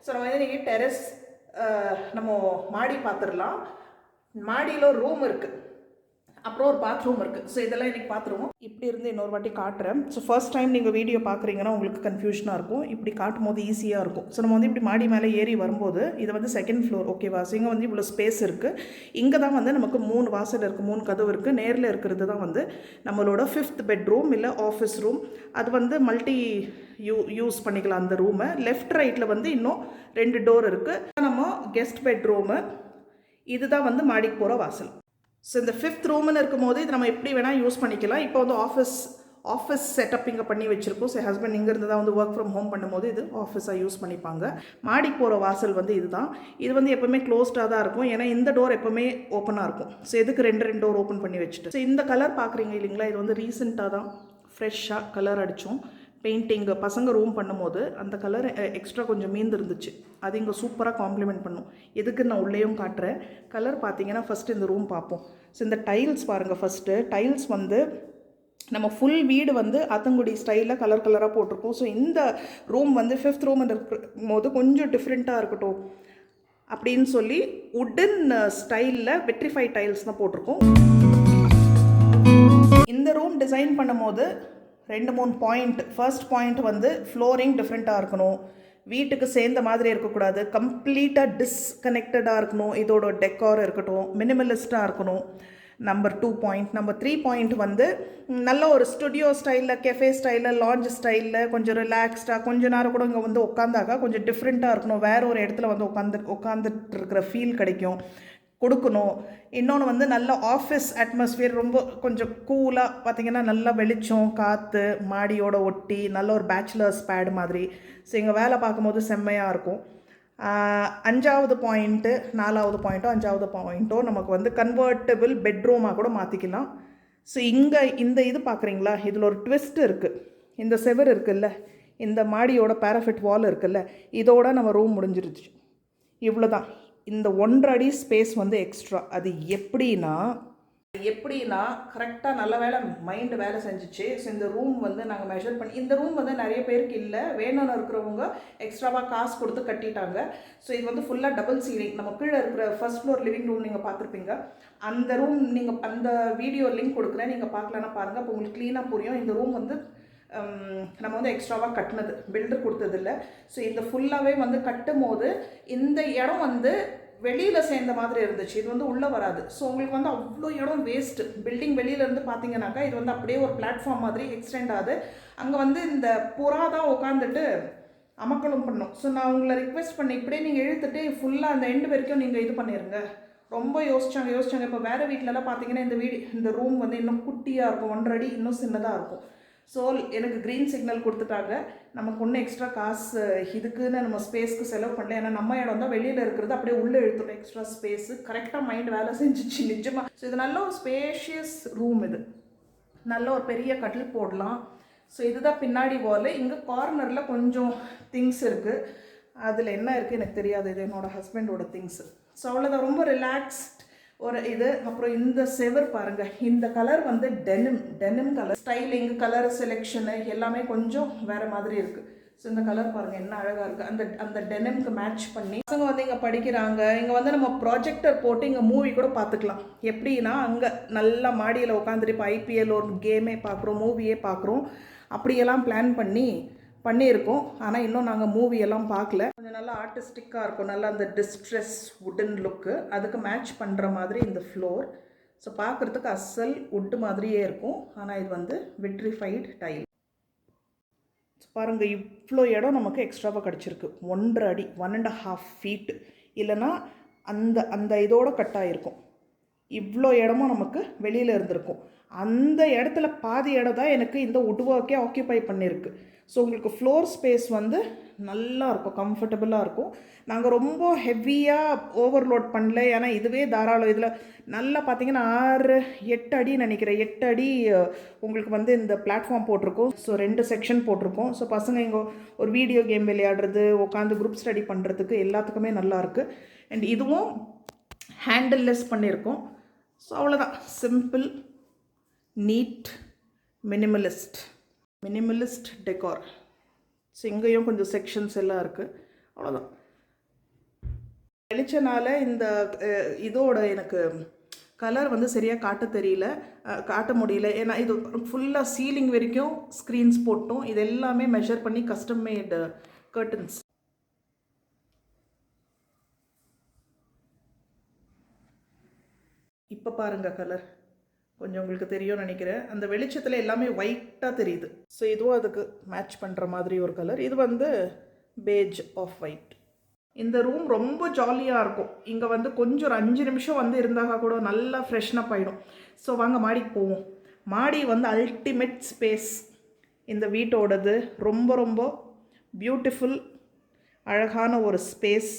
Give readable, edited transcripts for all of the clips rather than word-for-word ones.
So நம்ம வந்து நீங்கள் டெரஸ் நம்ம மாடி பார்த்துடலாம். மாடியில் ஒரு ரூம் இருக்குது, அப்புறம் ஒரு பாத்ரூம் இருக்குது. ஸோ இதெல்லாம் இன்றைக்கி பார்த்துருவோம். இப்படி இருந்து இன்னொரு வாட்டி காட்டுறேன். ஸோ ஃபர்ஸ்ட் டைம் நீங்கள் வீடியோ பார்க்குறீங்கன்னா உங்களுக்கு கன்ஃபியூஷனாக இருக்கும். இப்படி காட்டும் போது ஈஸியாக இருக்கும். ஸோ நம்ம வந்து இப்படி மாடி மேலே ஏறி வரும்போது இது வந்து செகண்ட் ஃப்ளோர், ஓகேவா? ஸோ இங்கே வந்து இவ்வளோ ஸ்பேஸ் இருக்குது. இங்கே தான் வந்து நமக்கு 3 வாசல் இருக்குது, 3 கதவு இருக்குது. நேரில் இருக்கிறது தான் வந்து நம்மளோட 5th பெட்ரூம் இல்லை ஆஃபீஸ் ரூம். அது வந்து மல்டி யூஸ் பண்ணிக்கலாம் அந்த ரூமை. லெஃப்ட் ரைட்டில் வந்து இன்னும் 2 டோர் இருக்குது. நம்ம கெஸ்ட் பெட்ரூமு, இதுதான் வந்து மாடிக்கு போகிற வாசல். ஸோ இந்த 5th ரூம்னு இருக்கும்போது இது நம்ம எப்படி வேணால் யூஸ் பண்ணிக்கலாம். இப்போ வந்து ஆஃபீஸ் செட்டப் இங்கே பண்ணி வச்சுருக்கோம். ஸோ ஹஸ்பண்ட் இங்கேருந்து தான் வந்து ஒர்க் ஃப்ரம் ஹோம் பண்ணும்போது இது ஆஃபீஸாக யூஸ் பண்ணிப்பாங்க. மாடிக்கு போகிற வாசல் வந்து இதுதான். இது வந்து எப்போவுமே க்ளோஸ்டாக தான் இருக்கும், ஏன்னா இந்த டோர் எப்போவுமே ஓப்பனாக இருக்கும். ஸோ எதுக்கு 2 டோர் ஓப்பன் பண்ணி வச்சுட்டு. ஸோ இந்த கலர் பார்க்குறீங்க இல்லைங்களா, இது வந்து ரீசெண்டாக தான் ஃப்ரெஷ்ஷாக கலர் அடித்தோம். பெயிண்டிங்கு பசங்க ரூம் பண்ணும்போது அந்த கலர் எக்ஸ்ட்ரா கொஞ்சம் மீந்திருந்துச்சு. அது இங்கே சூப்பராக காம்ப்ளிமெண்ட் பண்ணும். எதுக்கு நான் உள்ளேயும் காட்டுறேன். கலர் பார்த்தீங்கன்னா ஃபஸ்ட்டு இந்த ரூம் பார்ப்போம். ஸோ இந்த டைல்ஸ் பாருங்கள். ஃபஸ்ட்டு டைல்ஸ் வந்து நம்ம ஃபுல் வீடு வந்து ஆத்தங்குடி ஸ்டைலில் கலர் கலராக போட்டிருக்கோம். ஸோ இந்த ரூம் வந்து 5th ரூம் இருக்கும் போது கொஞ்சம் டிஃப்ரெண்ட்டாக இருக்கட்டும் அப்படின்னு சொல்லி உட்டன் ஸ்டைலில் வெட்ரிஃபை டைல்ஸ் தான் போட்டிருக்கோம். இந்த ரூம் டிசைன் பண்ணும் போது 2-3 பாயிண்ட். ஃபர்ஸ்ட் பாயிண்ட் வந்து ஃப்ளோரிங் டிஃப்ரெண்ட்டாக இருக்கணும், வீட்டுக்கு சேர்ந்த மாதிரி இருக்கக்கூடாது, கம்ப்ளீட்டாக டிஸ்கனெக்டடாக இருக்கணும், இதோட டெக்கார் இருக்கட்டும், மினிமலிஸ்ட்டாக இருக்கணும். Number 2 point. நம்பர் 3 பாயிண்ட் வந்து நல்ல ஒரு ஸ்டுடியோ ஸ்டைலில், கெஃபே ஸ்டைலில், லாட்ஜ் ஸ்டைலில் கொஞ்சம் ரிலாக்ஸ்டாக கொஞ்ச நேரம் கூட இங்கே வந்து உட்காந்தாக்கா கொஞ்சம் டிஃப்ரெண்ட்டாக இருக்கணும். வேற ஒரு இடத்துல வந்து உட்காந்துட்டு இருக்கிற ஃபீல் கொடுக்கணும். இன்னொன்று வந்து நல்ல ஆஃபீஸ் அட்மாஸ்ஃபியர், ரொம்ப கொஞ்சம் கூலாக பார்த்தீங்கன்னா நல்லா வெளிச்சம், காற்று, மாடியோட ஒட்டி நல்ல ஒரு பேச்சுலர்ஸ் பேட் மாதிரி. ஸோ இங்கே வேலை பார்க்கும்போது செம்மையாக இருக்கும். 5வது பாயிண்ட்டு, 4வது பாயிண்ட்டோ 5வது பாயிண்ட்டோ நமக்கு வந்து கன்வெர்ட்டபிள் பெட்ரூமாக கூட மாற்றிக்கலாம். ஸோ இங்கே இந்த இது பார்க்குறீங்களா, இதில் ஒரு ட்விஸ்ட் இருக்குது. இந்த செவர் இருக்குல்ல, இந்த மாடியோட பேராஃபிட் வால் இருக்குல்ல, இதோட நம்ம ரூம் முடிஞ்சிருச்சு. இவ்வளோ தான். இந்த 1.5 அடி ஸ்பேஸ் வந்து எக்ஸ்ட்ரா. அது எப்படின்னா கரெக்டாக நல்ல வேலை மைண்டு வேலை செஞ்சிச்சு. ஸோ இந்த ரூம் வந்து நாங்கள் மெஷர் பண்ணி, இந்த ரூம் வந்து நிறைய பேருக்கு இல்லை, வேணும்னு இருக்கிறவங்க எக்ஸ்ட்ராவாக காசு கொடுத்து கட்டிட்டாங்க. ஸோ இது வந்து ஃபுல்லாக டபுள் சீலிங். நம்ம கீழே இருக்கிற ஃபர்ஸ்ட் ஃப்ளோர் லிவிங் ரூம் நீங்கள் பார்த்துருப்பீங்க. அந்த ரூம் நீங்கள் அந்த வீடியோ லிங்க் கொடுக்குறேன், நீங்கள் பார்க்கலன்னா பாருங்கள், அப்போ உங்களுக்கு க்ளீனாக புரியும். இந்த ரூம் வந்து நம்ம வந்து எக்ஸ்ட்ராவாக கட்டினது, பில்டர் கொடுத்ததில்லை. ஸோ இந்த ஃபுல்லாகவே வந்து கட்டும் போது இந்த இடம் வந்து வெளியில் சேர்ந்த மாதிரி இருந்துச்சு. இது வந்து உள்ளே வராது. ஸோ உங்களுக்கு வந்து அவ்வளோ இடம் வேஸ்ட்டு. பில்டிங் வெளியிலேருந்து பார்த்தீங்கன்னாக்கா இது வந்து அப்படியே ஒரு பிளாட்ஃபார்ம் மாதிரி எக்ஸ்டெண்ட் ஆகுது. அங்கே வந்து இந்த புறா தான் உட்காந்துட்டு அமக்களும் பண்ணும். ஸோ நான் உங்களை ரிக்வெஸ்ட் பண்ணி இப்படியே நீங்கள் இழுத்துட்டு ஃபுல்லாக அந்த எண்டு வரைக்கும் நீங்கள் இது பண்ணிடுங்க. ரொம்ப யோசிச்சாங்க. இப்போ வேறு வீட்டிலலாம் பார்த்தீங்கன்னா இந்த ரூம் வந்து இன்னும் குட்டியாக இருக்கும், 1.5 அடி இன்னும் சின்னதாக இருக்கும். ஸோ எனக்கு க்ரீன் சிக்னல் கொடுத்துட்டாங்க. நமக்கு ஒன்றும் எக்ஸ்ட்ரா காசு இதுக்குன்னு நம்ம ஸ்பேஸ்க்கு செலவு பண்ணல. ஏன்னா நம்ம இடம் தான் வெளியில் இருக்கிறது, அப்படியே உள்ளே எடுத்துட்டோம் எக்ஸ்ட்ரா ஸ்பேஸு. கரெக்டாக மைண்ட் வேலை செஞ்சிச்சு நிஜமாக. ஸோ இது நல்ல ஒரு ஸ்பேஷியஸ் ரூம். இது நல்ல ஒரு பெரிய கட்டில் போடலாம். ஸோ இதுதான் பின்னாடி வால். இங்கே கார்னரில் கொஞ்சம் திங்ஸ் இருக்குது. அதில் என்ன இருக்குது எனக்கு தெரியாது, இது என்னோடய ஹஸ்பண்டோட திங்ஸு. ஸோ அவ்வளோதான், ரொம்ப ரிலாக்ஸ்ட் ஒரு இது. அப்புறம் இந்த செவர் பாருங்கள், இந்த கலர் வந்து denim colour. Styling, colour selection எல்லாமே கொஞ்சம் வேறு மாதிரி இருக்குது. ஸோ இந்த கலர் பாருங்கள் என்ன அழகாக இருக்குது. அந்த டெனிம்க்கு மேட்ச் பண்ணி பசங்க வந்து இங்கே படிக்கிறாங்க. இங்கே வந்து நம்ம ப்ராஜெக்டர் போட்டு இங்கே மூவி கூட பார்த்துக்கலாம். எப்படின்னா அங்கே நல்லா மாடியில் உட்காந்துட்டு இப்போ IPL ஒரு கேமே பார்க்குறோம், மூவியே பார்க்குறோம், அப்படியெல்லாம் பிளான் பண்ணியிருக்கோம். ஆனால் இன்னும் நாங்கள் மூவியெல்லாம் பார்க்கல. கொஞ்சம் நல்லா ஆர்டிஸ்டிக்காக இருக்கும், நல்லா அந்த டிஸ்ட்ரெஸ் உட்டன் லுக்கு, அதுக்கு மேட்ச் பண்ணுற மாதிரி இந்த ஃப்ளோர். ஸோ பார்க்குறதுக்கு அசல் உட்டு மாதிரியே இருக்கும். ஆனால் இது வந்து விட்ரிஃபைடு டைல். பாருங்கள், இவ்வளோ இடம் நமக்கு எக்ஸ்ட்ராவாக கிடச்சிருக்கு. 1.5 அடி, 1.5 ஃபீட் இல்லைன்னா அந்த இதோட கட்டாயிருக்கும். இவ்வளோ இடமும் நமக்கு வெளியில் இருந்திருக்கும். அந்த இடத்துல பாதி இடம் தான் எனக்கு இந்த உட் ஒர்க்கே ஆக்கியூபை பண்ணியிருக்கு. ஸோ உங்களுக்கு ஃப்ளோர் ஸ்பேஸ் வந்து நல்லா இருக்கும், கம்ஃபர்டபுளாக இருக்கும். நாங்கள் ரொம்ப ஹெவியாக ஓவர்லோட் பண்ணல, ஏன்னா இதுவே தாராளம். இதில் நல்லா பார்த்தீங்கன்னா 6-8 அடி நினைக்கிறேன், 8 அடி உங்களுக்கு வந்து இந்த பிளாட்ஃபார்ம் போட்டிருக்கோம். ஸோ 2 செக்ஷன் போட்டிருக்கோம். ஸோ பசங்க இங்கே ஒரு வீடியோ கேம் விளையாடுறது, உட்காந்து குரூப் ஸ்டடி பண்ணுறதுக்கு எல்லாத்துக்குமே நல்லாயிருக்கு. அண்ட் இதுவும் ஹேண்டில்லெஸ் பண்ணியிருக்கோம். ஸோ அவ்வளோதான், simple, neat, minimalist decor. So இங்கேயும் கொஞ்சம் செக்ஷன்ஸ் எல்லாம் இருக்குது. அவ்வளோதான். வெளிச்சனால இந்த இதோட எனக்கு கலர் வந்து சரியாக காட்ட முடியல. ஏன்னா இது ஃபுல்லாக சீலிங் வரைக்கும் ஸ்க்ரீன்ஸ் போட்டோம். இது எல்லாமே மெஷர் பண்ணி கஸ்டம் மேட் கர்டன்ஸ். இப்போ பாருங்கள் கலர் கொஞ்சம் உங்களுக்கு தெரியும்னு நினைக்கிறேன். அந்த வெளிச்சத்தில் எல்லாமே ஒயிட்டாக தெரியுது. ஸோ இதுவும் அதுக்கு மேட்ச் பண்ணுற மாதிரி ஒரு கலர். இது வந்து பேஜ் ஆஃப் ஒயிட். இந்த ரூம் ரொம்ப ஜாலியாக இருக்கும். இங்கே வந்து கொஞ்சம் ஒரு 5 நிமிஷம் வந்து இருந்தாக்கா கூட நல்லா ஃப்ரெஷ்னப் ஆகிடும். ஸோ வாங்க மாடிக்கு போவோம். மாடி வந்து அல்டிமேட் ஸ்பேஸ் இந்த வீட்டோடது. ரொம்ப ரொம்ப பியூட்டிஃபுல் அழகான ஒரு ஸ்பேஸ்.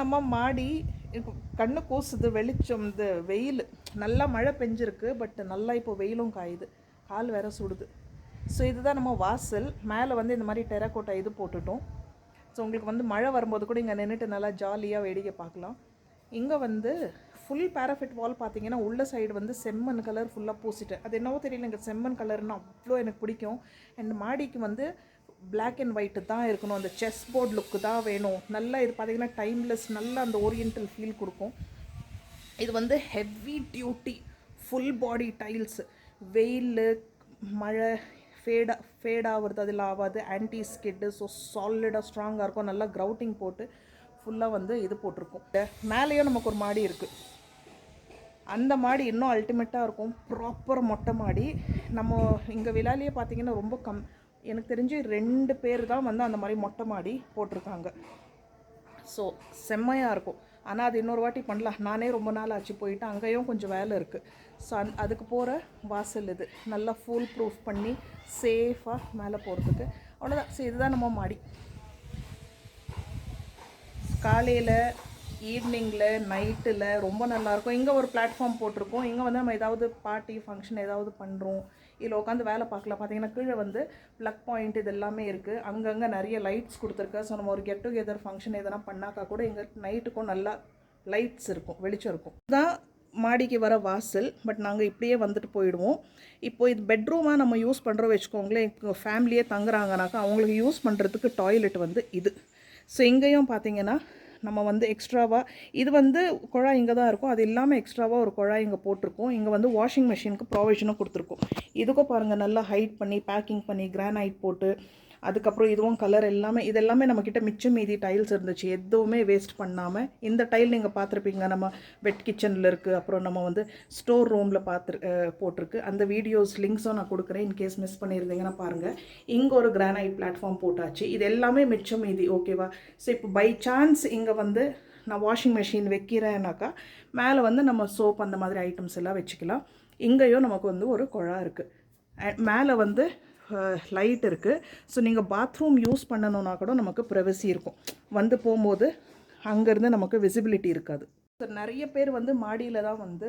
நம்ம மாடி கண்ணு கூசுது. வெளிச்சம் இந்த வெயில் நல்லா மழை பெஞ்சிருக்கு. பட் நல்லா இப்போ வெயிலும் காயுது. கால் வேற சுடுது. ஸோ இதுதான் நம்ம வாசல். மேலே வந்து இந்த மாதிரி டெராக்கோட்டா இது போட்டுட்டோம். ஸோ உங்களுக்கு வந்து மழை வரும்போது கூட இங்கே நின்றுட்டு நல்லா ஜாலியாக வேடிக்கை பார்க்கலாம். இங்கே வந்து ஃபுல் பேராஃபிட் வால் பார்த்தீங்கன்னா உள்ள சைடு வந்து செம்மண் கலர் ஃபுல்லாக பூசிட்டேன். அது என்னவோ தெரியல, எனக்கு செம்மண் கலர்னு அவ்வளோ எனக்கு பிடிக்கும். அண்ட் மாடிக்கு வந்து பிளாக் அண்ட் ஒயிட்டு தான் இருக்கணும். அந்த செஸ் போர்ட் லுக்கு தான் வேணும். நல்லா இது பார்த்திங்கன்னா டைம்லெஸ், நல்லா அந்த ஓரியன்டல் ஃபீல் கொடுக்கும். இது வந்து heavy duty full body tiles. வெயில் மழை ஃபேடாகிறது அதில் ஆகாது. Anti skit. ஸோ சாலிடாக ஸ்ட்ராங்காக இருக்கும். நல்லா க்ரௌட்டிங் போட்டு ஃபுல்லாக வந்து இது போட்டிருக்கும். மேலேயும் நமக்கு ஒரு மாடி இருக்குது. அந்த மாடி இன்னும் அல்டிமேட்டாக இருக்கும். ப்ராப்பர் மொட்டை மாடி. நம்ம இங்கே விழாலேயே பார்த்திங்கன்னா ரொம்ப எனக்கு தெரிஞ்சு 2 பேர் தான் வந்து அந்த மாதிரி மொட்டை மாடி போட்டிருக்காங்க. ஸோ செம்மையாக இருக்கும். ஆனால் அது இன்னொரு வாட்டி பண்ணலாம். நானே ரொம்ப நாள் ஆச்சு போயிட்டு. அங்கேயும் கொஞ்சம் வேலை இருக்குது. ஸோ அதுக்கு போகிற வாசல் இது. நல்லா ஃபுல் ப்ரூஃப் பண்ணி சேஃபாக மேலே போகிறதுக்கு. அவ்வளோதான். ஸோ இதுதான் நம்ம மாடி. காலையில், ஈவினிங்கில், நைட்டில் ரொம்ப நல்லாயிருக்கும். இங்கே ஒரு பிளாட்ஃபார்ம் போட்டிருக்கோம். இங்கே வந்து நம்ம ஏதாவது பார்ட்டி ஃபங்க்ஷன் ஏதாவது பண்ணுறோம், இதில் உட்காந்து வேலை பார்க்கலாம். பார்த்தீங்கன்னா கீழே வந்து ப்ளக் பாயிண்ட் இது எல்லாமே இருக்குது. அங்கங்கே நிறைய லைட்ஸ் கொடுத்துருக்கு. ஸோ நம்ம ஒரு கெட் டுகெதர் ஃபங்க்ஷன் எதனா பண்ணாக்கா கூட இங்கே நைட்டுக்கும் நல்லா லைட்ஸ் இருக்கும், வெளிச்சம் இருக்கும். இதுதான் மாடிக்கு வர வாசல். பட் நாங்கள் இப்படியே வந்துட்டு போயிடுவோம். இப்போ இது பெட்ரூமாக நம்ம யூஸ் பண்ணுறோம் வச்சுக்கோங்களேன். இப்போ ஃபேமிலியே தங்குறாங்கனாக்கா அவங்களுக்கு யூஸ் பண்ணுறதுக்கு டாய்லெட் வந்து இது. ஸோ இங்கேயும் பார்த்தீங்கன்னா நம்ம வந்து எக்ஸ்ட்ராவாக இது வந்து குழாய் இங்கே தான் இருக்கும். அது இல்லாமல் எக்ஸ்ட்ராவாக ஒரு குழாய் இங்கே போட்டிருக்கோம். இங்கே வந்து வாஷிங் மிஷினுக்கு ப்ரொவிஷனும் கொடுத்துருக்கோம். இதுக்கும் பாருங்கள் நல்லா ஹைட் பண்ணி பேக்கிங் பண்ணி கிரானைட் போட்டு அதுக்கப்புறம் இதுவும் கலர் எல்லாமே இதெல்லாமே நம்மக்கிட்ட மிச்சம் மீதி டைல்ஸ் இருந்துச்சு. எதுவுமே வேஸ்ட் பண்ணாமல். இந்த டைல் நீங்கள் பார்த்துருப்பீங்க, நம்ம வெட் கிச்சனில் இருக்குது. அப்புறம் நம்ம வந்து ஸ்டோர் ரூமில் போட்டிருக்கு. அந்த வீடியோஸ் லிங்க்ஸும் நான் கொடுக்குறேன். இன்கேஸ் மிஸ் பண்ணியிருந்தீங்கன்னா பாருங்கள். இங்கே ஒரு கிரானைட் பிளாட்ஃபார்ம் போட்டாச்சு. இது எல்லாமே மிச்சம் மீதி. ஓகேவா? ஸோ இப்போ பை சான்ஸ் இங்கே வந்து நான் வாஷிங் மிஷின் வைக்கிறேன்னாக்கா மேலே வந்து நம்ம சோப் அந்த மாதிரி ஐட்டம்ஸ் எல்லாம் வச்சுக்கலாம். இங்கேயும் நமக்கு வந்து ஒரு குழா இருக்குது. மேலே வந்து லைட் இருக்குது. ஸோ நீங்கள் பாத்ரூம் யூஸ் பண்ணணுன்னா கூட நமக்கு ப்ரைவசி இருக்கும். வந்து போகும்போது அங்கேருந்து நமக்கு விசிபிலிட்டி இருக்காது. ஸோ நிறைய பேர் வந்து மாடியில் தான் வந்து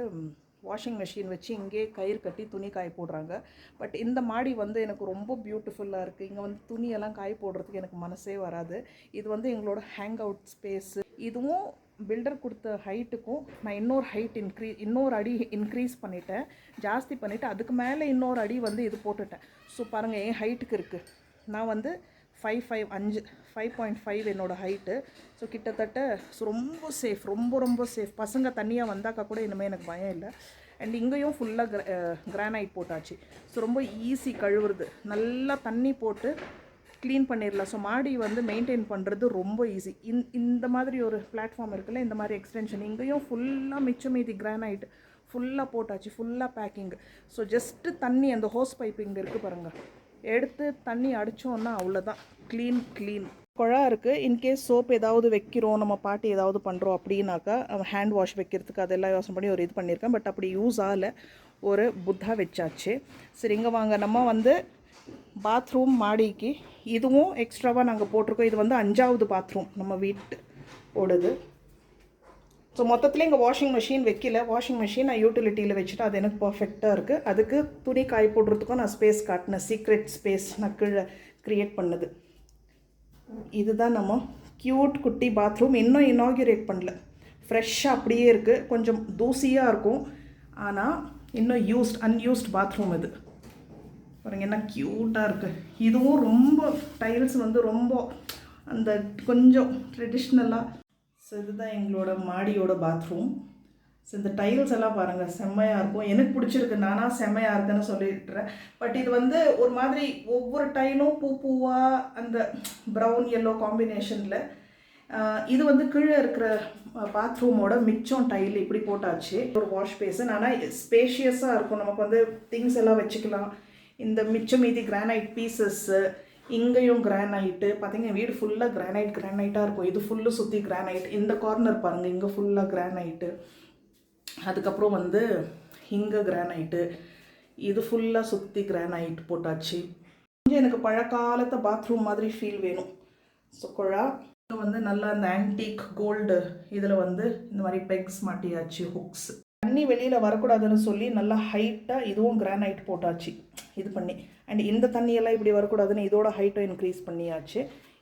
வாஷிங் மிஷின் வச்சு இங்கே கயிறு கட்டி துணி காய போடுறாங்க. பட் இந்த மாடி வந்து எனக்கு ரொம்ப பியூட்டிஃபுல்லாக இருக்குது. இங்கே வந்து துணியெல்லாம் காய போடுறதுக்கு எனக்கு மனசே வராது. இது வந்து எங்களோட ஹேங் அவுட் ஸ்பேஸு. இதுவும் பில்டர் கொடுத்த ஹைட்டுக்கும் நான் இன்னொரு அடி இன்க்ரீஸ் பண்ணிட்டேன், ஜாஸ்தி பண்ணிவிட்டு அதுக்கு மேலே இன்னொரு அடி வந்து இது போட்டுட்டேன். ஸோ பாருங்கள் என் ஹைட்டுக்கு இருக்குது. நான் வந்து 5.5 என்னோடய ஹைட்டு. ஸோ கிட்டத்தட்ட ரொம்ப சேஃப், ரொம்ப சேஃப். பசங்க தண்ணியாக வந்தாக்கா கூட இனிமேல் எனக்கு பயம் இல்லை. அண்ட் இங்கேயும் ஃபுல்லாக கிரானைட் போட்டாச்சு. ஸோ ரொம்ப ஈஸி கழுவுறது. நல்லா தண்ணி போட்டு க்ளீன் பண்ணிடலாம். ஸோ மாடி வந்து மெயின்டைன் பண்ணுறது ரொம்ப ஈஸி. இந்த மாதிரி ஒரு பிளாட்ஃபார்ம் இருக்குல்ல, இந்த மாதிரி எக்ஸ்டென்ஷன் இங்கேயும் ஃபுல்லாக மிச்சம் மீதி கிரானைட் ஃபுல்லாக போட்டாச்சு, ஃபுல்லாக பேக்கிங். ஸோ ஜஸ்ட்டு தண்ணி அந்த ஹோஸ் பைப் இங்கே இருக்குது பாருங்கள், எடுத்து தண்ணி அடித்தோன்னா அவ்வளோதான், க்ளீன். குழா இருக்குது. இன்கேஸ் சோப் ஏதாவது வைக்கிறோம், நம்ம பாட்டி ஏதாவது பண்ணுறோம் அப்படின்னாக்கா ஹேண்ட் வாஷ் வைக்கிறதுக்கு அதெல்லாம் யோசனை பண்ணி ஒரு இது பண்ணியிருக்கேன். பட் அப்படி யூஸ் ஆகலை. ஒரு புத்தா வச்சாச்சு. சரி, இங்கே வாங்க, நம்ம வந்து பாத்ரூம் மாடிக்கு இதுவும் எக்ஸ்ட்ராவாக நாங்கள் போட்டிருக்கோம். இது வந்து 5வது பாத்ரூம் நம்ம வீட்டு ஓடுது. ஸோ மொத்தத்தில் இங்கே வாஷிங் மிஷின் வைக்கல. வாஷிங் மிஷின் நான் யூட்டிலிட்டியில் வச்சுட்டு அது எனக்கு பர்ஃபெக்டாக இருக்குது. அதுக்கு துணி காய போடுறதுக்கும் நான் ஸ்பேஸ் காட்டினேன். சீக்ரெட் ஸ்பேஸ் நான் கீழே க்ரியேட் பண்ணது. இதுதான் நம்ம க்யூட் குட்டி பாத்ரூம். இன்னும் இனாகிரேட் பண்ணல, ஃப்ரெஷ்ஷாக அப்படியே இருக்குது. கொஞ்சம் தூசியாக இருக்கும், ஆனால் இன்னும் அன்யூஸ்ட் பாத்ரூம் இது. பாருங்கள் என்ன க்யூட்டாக இருக்குது. இதுவும் ரொம்ப டைல்ஸ் வந்து ரொம்ப அந்த கொஞ்சம் ட்ரெடிஷ்னலாக. ஸோ இதுதான் எங்களோட மாடியோட பாத்ரூம். ஸோ இந்த டைல்ஸ் எல்லாம் பாருங்கள் செம்மையாக இருக்கும். எனக்கு பிடிச்சிருக்கு, நானாக செம்மையாக இருக்குன்னு சொல்லிட்டுறேன். பட் இது வந்து ஒரு மாதிரி ஒவ்வொரு டைலும் பூவாக அந்த ப்ரௌன் எல்லோ காம்பினேஷனில். இது வந்து கீழே இருக்கிற பாத்ரூமோட மிச்சம் டைல் இப்படி போட்டாச்சு. ஒரு வாஷ் பேசன், ஆனால் ஸ்பேஷியஸாக இருக்கும். நமக்கு வந்து திங்ஸ் எல்லாம் வச்சுக்கலாம். இந்த மிச்சம் மீதி கிரானைட் பீசஸ்ஸு, இங்கேயும் கிரானைட்டு. பார்த்தீங்கன்னா வீடு ஃபுல்லாக கிரானைட்டாக இருக்கும். இது ஃபுல்லு சுற்றி கிரானைட். இந்த கார்னர் பாருங்கள், இங்கே ஃபுல்லாக கிரானைட்டு. அதுக்கப்புறம் வந்து இங்கே கிரானைட்டு. இது ஃபுல்லாக சுற்றி கிரானைட் போட்டாச்சு. கொஞ்சம் எனக்கு பழக்காலத்தை பாத்ரூம் மாதிரி ஃபீல் வேணும். ஸோ குழா வந்து நல்லா அந்த ஆன்டிக் கோல்டு இதில் வந்து இந்த மாதிரி பெக்ஸ் மாட்டியாச்சு, ஹுக்ஸ். தண்ணி வெளியில் வரக்கூடாதுன்னு சொல்லி நல்லா ஹைட்டாக இதுவும் கிரானைட் போட்டாச்சு இது பண்ணி. அண்ட் இந்த தண்ணியெல்லாம் இப்படி வரக்கூடாதுன்னு இதோட ஹைட்டை இன்க்ரீஸ் பண்ணியாச்சு.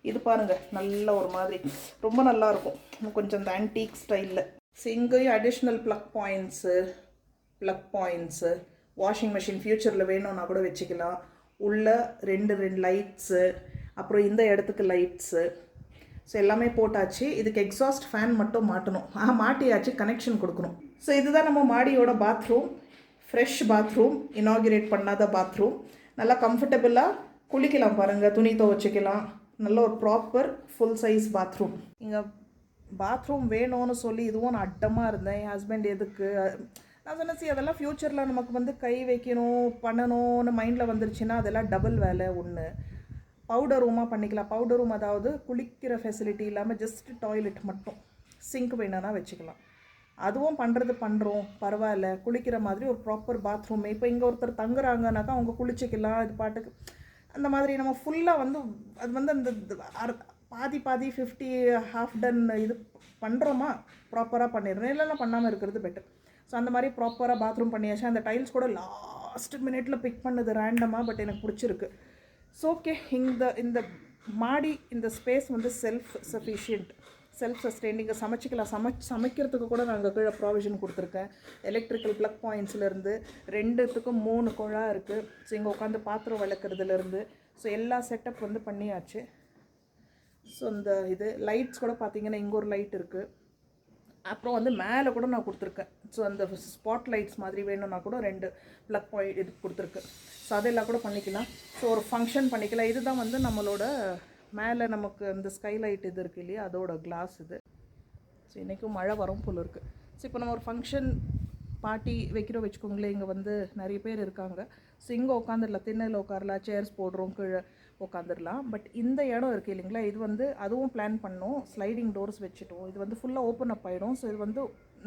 இது பாருங்கள் நல்ல ஒரு மாதிரி ரொம்ப நல்லாயிருக்கும், கொஞ்சம் இந்த ஆன்டீக் ஸ்டைலில். ஸோ இங்கேயும் additional plug points washing machine ஃப்யூச்சரில் வேணும்னா கூட வச்சுக்கலாம். உள்ள ரெண்டு லைட்ஸு, அப்புறம் இந்த இடத்துக்கு லைட்ஸு. ஸோ எல்லாமே போட்டாச்சு. இதுக்கு எக்ஸாஸ்ட் ஃபேன் மட்டும் மாட்டணும். மாட்டியாச்சு, கனெக்ஷன் கொடுக்கணும். ஸோ இதுதான் நம்ம மாடியோட பாத்ரூம். ஃப்ரெஷ் பாத்ரூம், இனாகிரேட் பண்ணாத பாத்ரூம். நல்லா கம்ஃபர்டபுளாக குளிக்கலாம் பாருங்கள், துணி துவைச்சிக்கலாம். நல்ல ஒரு ப்ராப்பர் ஃபுல் சைஸ் பாத்ரூம். இங்கே பாத்ரூம் வேணும்னு சொல்லி இதுவும் நான் அட்டமாக இருந்தேன். என் ஹஸ்பண்ட் எதுக்கு நான் சொன்னேன், அதெல்லாம் ஃப்யூச்சரில் நமக்கு வந்து கை வைக்கணும் பண்ணணும்னு மைண்டில் வந்துருச்சுன்னா அதெல்லாம் டபுள் வேலை. ஒன்று பவுடர் ரூமாக பண்ணிக்கலாம். பவுடர் ரூம் அதாவது குளிக்கிற ஃபெசிலிட்டி இல்லாமல் ஜஸ்ட் டாய்லெட் மட்டும், சிங்க் வேணும்னா வச்சுக்கலாம். அதுவும் பண்ணுறோம் பரவாயில்ல. குளிக்கிற மாதிரி ஒரு ப்ராப்பர் பாத்ரூம். இப்போ இங்கே ஒருத்தர் தங்குறாங்கனாக்கா அவங்க குளிச்சிக்கலாம், இது பாட்டுக்கு அந்த மாதிரி. நம்ம ஃபுல்லாக வந்து அது வந்து அந்த பாதி 50 ஹாஃப் டன் இது பண்ணுறோமா, ப்ராப்பராக பண்ணிடுறோம். இல்லைன்னா பண்ணாமல் இருக்கிறது பெட்டர். ஸோ அந்த மாதிரி ப்ராப்பராக பாத்ரூம் பண்ணியாச்சு. அந்த டைல்ஸ் கூட லாஸ்ட் மினிட்ல பிக் பண்ணது ரேண்டமாக, பட் எனக்கு பிடிச்சிருக்கு. ஸோ ஓகே, இந்த மாடி இந்த ஸ்பேஸ் வந்து செல்ஃப் சஸ்டெயின். நீங்கள் சமைச்சிக்கலாம். சமைக்கிறதுக்கு கூட நாங்கள் கீழே ப்ராவிஷன் கொடுத்துருக்கேன். எலக்ட்ரிக்கல் ப்ளக் பாயிண்ட்ஸ்லேருந்து 2த்துக்கும் 3 குழா இருக்குது. ஸோ இங்கே உட்காந்து பாத்திரம் விளக்குறதுலேருந்து ஸோ எல்லா செட்டப் வந்து பண்ணியாச்சு. ஸோ இந்த இது லைட்ஸ் கூட பார்த்தீங்கன்னா இங்கே ஒரு லைட் இருக்குது. அப்புறம் வந்து மேலே கூட நான் கொடுத்துருக்கேன். ஸோ அந்த ஸ்பாட் லைட்ஸ் மாதிரி வேணும்னா கூட 2 ப்ளக் பாயிண்ட் இது கொடுத்துருக்கு. ஸோ அதெல்லாம் கூட பண்ணிக்கலாம். ஸோ ஒரு ஃபங்க்ஷன் பண்ணிக்கலாம். இதுதான் வந்து நம்மளோட மேலே நமக்கு அந்த ஸ்கை லைட் இது இருக்குது இல்லையா, அதோட கிளாஸ் இது. ஸோ இன்றைக்கும் மழை வரும் போல் இருக்குது. ஸோ இப்போ நம்ம ஒரு ஃபங்க்ஷன் பார்ட்டி வைக்கிறோம் வச்சுக்கோங்களேன். இங்கே வந்து நிறைய பேர் இருக்காங்க. ஸோ இங்கே உட்காந்துடலாம், திண்ணையில் உட்காரலாம், சேர்ஸ் போடுறோம், கீழே உட்காந்துடலாம். பட் இந்த இடம் இருக்குது இல்லைங்களா, இது வந்து அதுவும் பிளான் பண்ணோம். ஸ்லைடிங் டோர்ஸ் வச்சுட்டோம். இது வந்து ஃபுல்லாக ஓப்பன் அப் ஆகிடும். ஸோ இது வந்து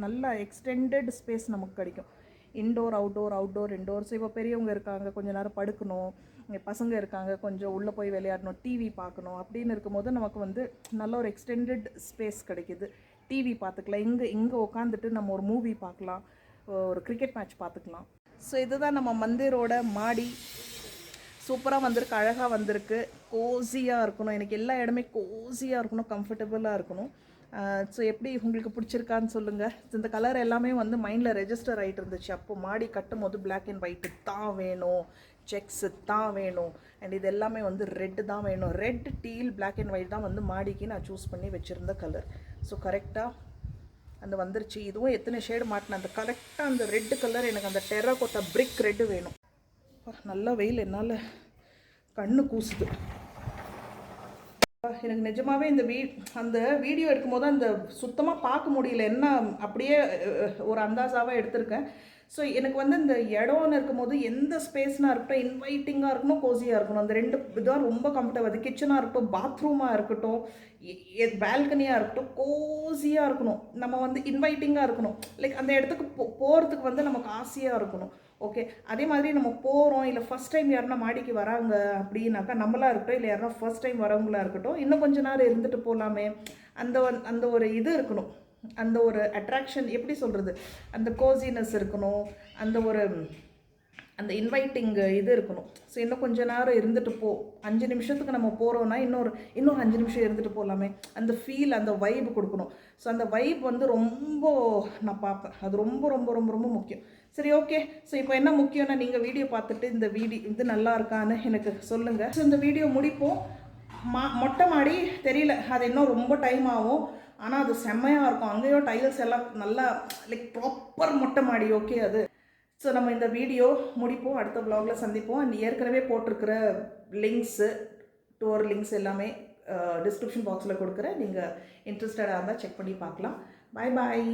நல்லா எக்ஸ்டெண்டட் ஸ்பேஸ் நமக்கு கிடைக்கும். Indoor indoor. ஸோ இப்போ பெரியவங்க இருக்காங்க, கொஞ்சம் நேரம் படுக்கணும், பசங்க இருக்காங்க, கொஞ்சம் உள்ளே போய் விளையாடணும், டிவி பார்க்கணும் அப்படின்னு இருக்கும்போது நமக்கு வந்து நல்ல ஒரு எக்ஸ்டெண்டட் ஸ்பேஸ் கிடைக்கிது. டிவி பார்த்துக்கலாம். இங்கே உட்காந்துட்டு நம்ம ஒரு மூவி பார்க்கலாம், ஒரு கிரிக்கெட் மேட்ச் பார்த்துக்கலாம். ஸோ இதுதான் நம்ம மந்திரோட மாடி. சூப்பராக வந்திருக்கு, அழகாக வந்திருக்கு. கோஸியாக இருக்கணும். எனக்கு எல்லா இடமே கோஸியாக இருக்கணும், கம்ஃபர்டபுளாக இருக்கணும். ஸோ எப்படி உங்களுக்கு பிடிச்சிருக்கான்னு சொல்லுங்கள். இந்த கலர் எல்லாமே வந்து மைண்டில் ரெஜிஸ்டர் ஆகிட்டு இருந்துச்சு. அப்போது மாடி கட்டும் போது பிளாக் அண்ட் ஒயிட்டு தான் வேணும், செக்ஸு தான் வேணும், அண்ட் இது எல்லாமே வந்து ரெட்டு தான் வேணும். Red, teal, black and white தான் வந்து மாடிக்கு நான் சூஸ் பண்ணி வச்சுருந்த கலர். ஸோ கரெக்டாக அந்த வந்துருச்சு. இதுவும் எத்தனை ஷேடு மாட்டினேன். அந்த கரெக்டாக அந்த ரெட்டு கலர் எனக்கு அந்த டெர்ரகோட்டா பிரிக் ரெட்டு வேணும். நல்லா வெயில் என்னால் கண்ணு கூசுது. எனக்கு நிஜமாகவே அந்த வீடியோ எடுக்கும்போது அந்த சுத்தமாக பார்க்க முடியல. என்ன அப்படியே ஒரு அந்தாசாவாக எடுத்திருக்கேன். ஸோ எனக்கு வந்து இந்த இடம்னு இருக்கும்போது எந்த ஸ்பேஸ்னா இருக்கட்டும், இன்வைட்டிங்காக இருக்கணும், கோசியாக இருக்கணும். அந்த 2 இதுதான் ரொம்ப கம்ஃபர்டபுள். அது கிச்சனாக இருக்கட்டும், பாத்ரூமாக இருக்கட்டும், பால்கனியாக இருக்கட்டும், கோசியாக இருக்கணும். நம்ம வந்து இன்வைட்டிங்காக இருக்கணும். லைக் அந்த இடத்துக்கு போகிறதுக்கு வந்து நமக்கு ஆசையாக இருக்கணும். ஓகே, அதே மாதிரி நம்ம போகிறோம், இல்லை ஃபஸ்ட் டைம் யாருன்னா மாடிக்கு வராங்க அப்படின்னாக்கா, நம்மளா இருக்கட்டும், இல்லை யாருன்னா ஃபர்ஸ்ட் டைம் வரவங்களா இருக்கட்டும், இன்னும் கொஞ்ச நேரம் இருந்துட்டு போகலாமே, அந்த ஒரு இது இருக்கணும். அந்த ஒரு அட்ராக்ஷன், எப்படி சொல்கிறது, அந்த கோசினஸ் இருக்கணும், அந்த இன்வைட்டிங் இது இருக்கணும். ஸோ இன்னும் கொஞ்ச நேரம் இருந்துட்டு 5 நிமிஷத்துக்கு நம்ம போகிறோன்னா இன்னொரு 5 நிமிஷம் இருந்துட்டு போகலாமே, அந்த ஃபீல், அந்த வைப் கொடுக்கணும். ஸோ அந்த வைப் வந்து ரொம்ப நான் பார்ப்பேன். அது ரொம்ப ரொம்ப ரொம்ப ரொம்ப முக்கியம். சரி, ஓகே. ஸோ இப்போ என்ன முக்கியம்னா, நீங்கள் வீடியோ பார்த்துட்டு இந்த இது நல்லா இருக்கான்னு எனக்கு சொல்லுங்கள். ஸோ இந்த வீடியோ முடிப்போம். மொட்டை மாடி தெரியல, அது இன்னும் ரொம்ப டைம் ஆகும். ஆனால் அது செம்மையாக இருக்கும். அங்கேயோ டைல்ஸ் எல்லாம் நல்லா லைக் ப்ராப்பர் மொட்டை மாடி. ஓகே, அது. ஸோ நம்ம இந்த வீடியோ முடிப்போம். அடுத்த வ்ளாகில் சந்திப்போம். அண்ட் ஏற்கனவே போட்டிருக்கிற லிங்க்ஸு, டூர் லிங்க்ஸ் எல்லாமே டிஸ்கிரிப்ஷன் பாக்ஸில் கொடுக்குறேன். நீங்கள் இன்ட்ரெஸ்டடாக இருந்தால் செக் பண்ணி பார்க்கலாம். பாய் பாய்.